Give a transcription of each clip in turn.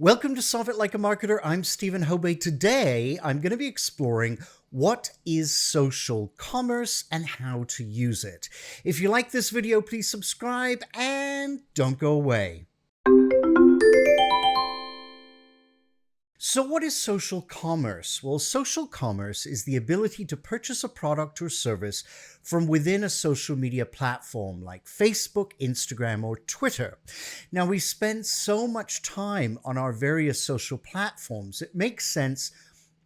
Welcome to Solve It Like a Marketer. I'm Stephen Hobay. Today, I'm going to be exploring what is social commerce and how to use it. If you like this video, please subscribe and don't go away. So what is social commerce? Well, social commerce is the ability to purchase a product or service from within a social media platform like Facebook, Instagram, or Twitter. Now, we spend so much time on our various social platforms, it makes sense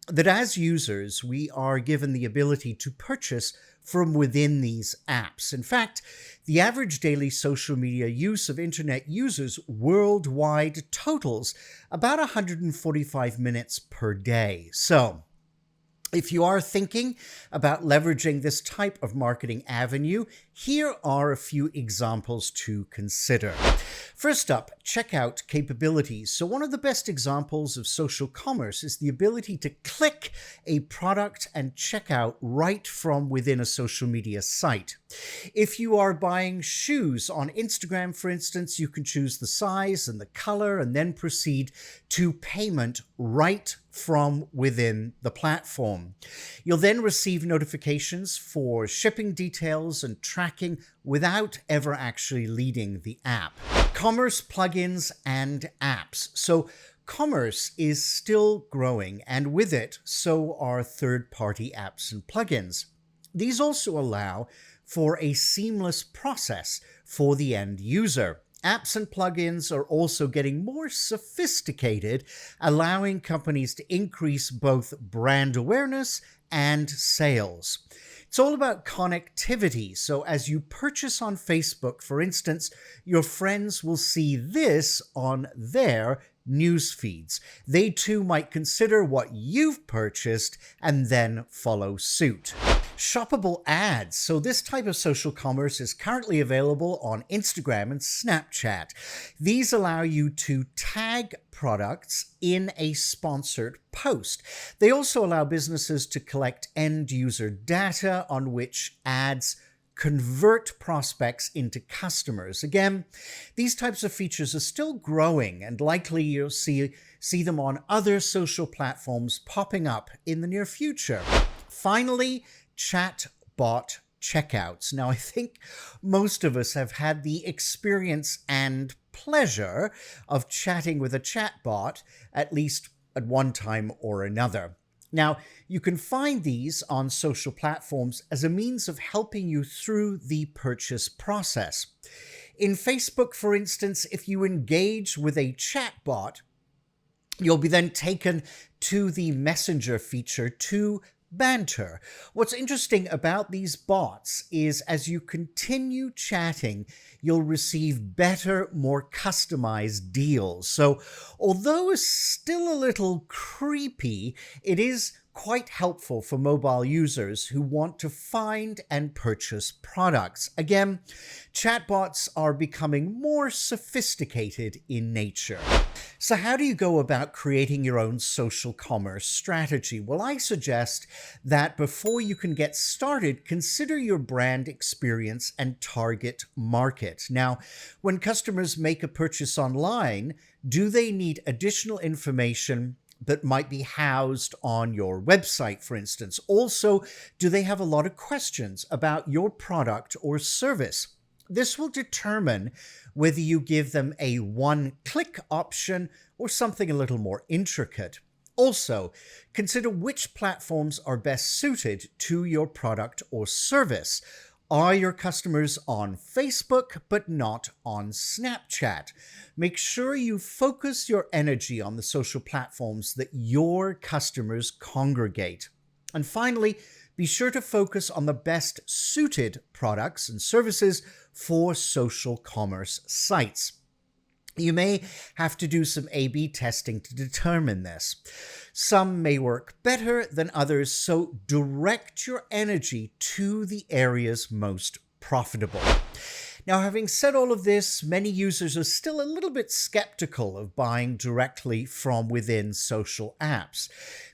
that as users, we are given the ability to purchase from within these apps. In fact, the average daily social media use of internet users worldwide totals about 145 minutes per day. So, if you are thinking about leveraging this type of marketing avenue, here are a few examples to consider. First up, checkout capabilities. So one of the best examples of social commerce is the ability to click a product and check out right from within a social media site. If you are buying shoes on Instagram, for instance, you can choose the size and the color and then proceed to payment right from within the platform. You'll then receive notifications for shipping details and tracking without ever actually leaving the app. Commerce plugins and apps. So commerce is still growing, and with it, so are third-party apps and plugins. These also allow for a seamless process for the end user. Apps and plugins are also getting more sophisticated, allowing companies to increase both brand awareness and sales. It's all about connectivity. So as you purchase on Facebook, for instance, your friends will see this on their news feeds. They too might consider what you've purchased and then follow suit. Shoppable ads. So this type of social commerce is currently available on Instagram and Snapchat. These allow you to tag products in a sponsored post. They also allow businesses to collect end user data on which ads convert prospects into customers. Again, these types of features are still growing, and likely you'll see them on other social platforms popping up in the near future. Finally, chatbot checkouts. Now, I think most of us have had the experience and pleasure of chatting with a chatbot, at least at one time or another. Now, you can find these on social platforms as a means of helping you through the purchase process. In Facebook, for instance, if you engage with a chatbot, you'll be then taken to the Messenger feature to banter. What's interesting about these bots is as you continue chatting, you'll receive better, more customized deals. So although it's still a little creepy, it is quite helpful for mobile users who want to find and purchase products. Again, chatbots are becoming more sophisticated in nature. So how do you go about creating your own social commerce strategy? Well, I suggest that before you can get started, consider your brand experience and target market. Now, when customers make a purchase online, do they need additional information that might be housed on your website, for instance? Also, do they have a lot of questions about your product or service? This will determine whether you give them a one-click option or something a little more intricate. Also, consider which platforms are best suited to your product or service. Are your customers on Facebook but not on Snapchat? Make sure you focus your energy on the social platforms that your customers congregate. And finally, be sure to focus on the best suited products and services for social commerce sites. You may have to do some A/B testing to determine this. Some may work better than others, so direct your energy to the areas most profitable. Now, having said all of this, many users are still a little bit skeptical of buying directly from within social apps.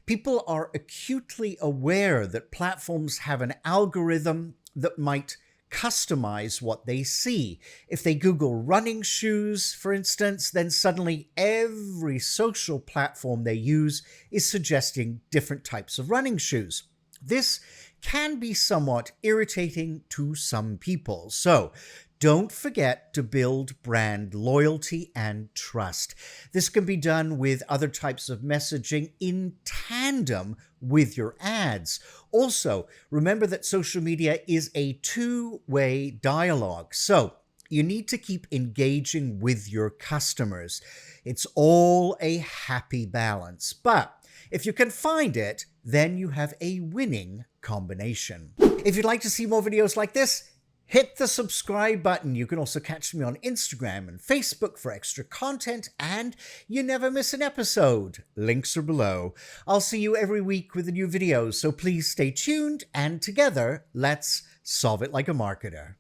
People are acutely aware that platforms have an algorithm that might customize what they see. If they Google running shoes, for instance, then suddenly every social platform they use is suggesting different types of running shoes. This can be somewhat irritating to some people. So, don't forget to build brand loyalty and trust. This can be done with other types of messaging in tandem with your ads. Also, remember that social media is a two-way dialogue. So, you need to keep engaging with your customers. It's all a happy balance. But if you can find it, then you have a winning combination. If you'd like to see more videos like this, hit the subscribe button. You can also catch me on Instagram and Facebook for extra content, and you never miss an episode. Links are below. I'll see you every week with a new video, so please stay tuned, and together, let's solve it like a marketer.